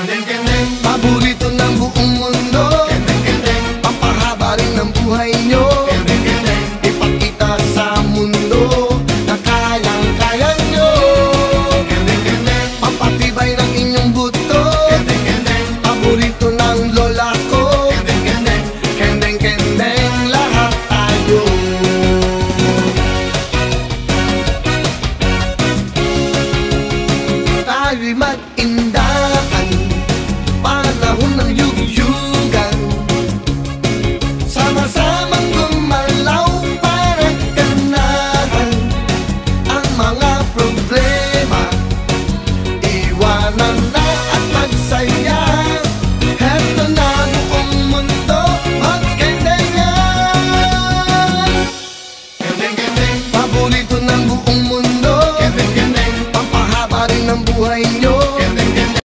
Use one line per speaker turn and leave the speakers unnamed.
Paborito ng buong mundo, pampahaba rin ng buhay nyo. Ipakita sa mundo na kayang-kaya nyo. Pampatibay ng inyong buto, paborito ng lola ko. Kendeng-kendeng lahat tayo. Tayo'y mag-inda.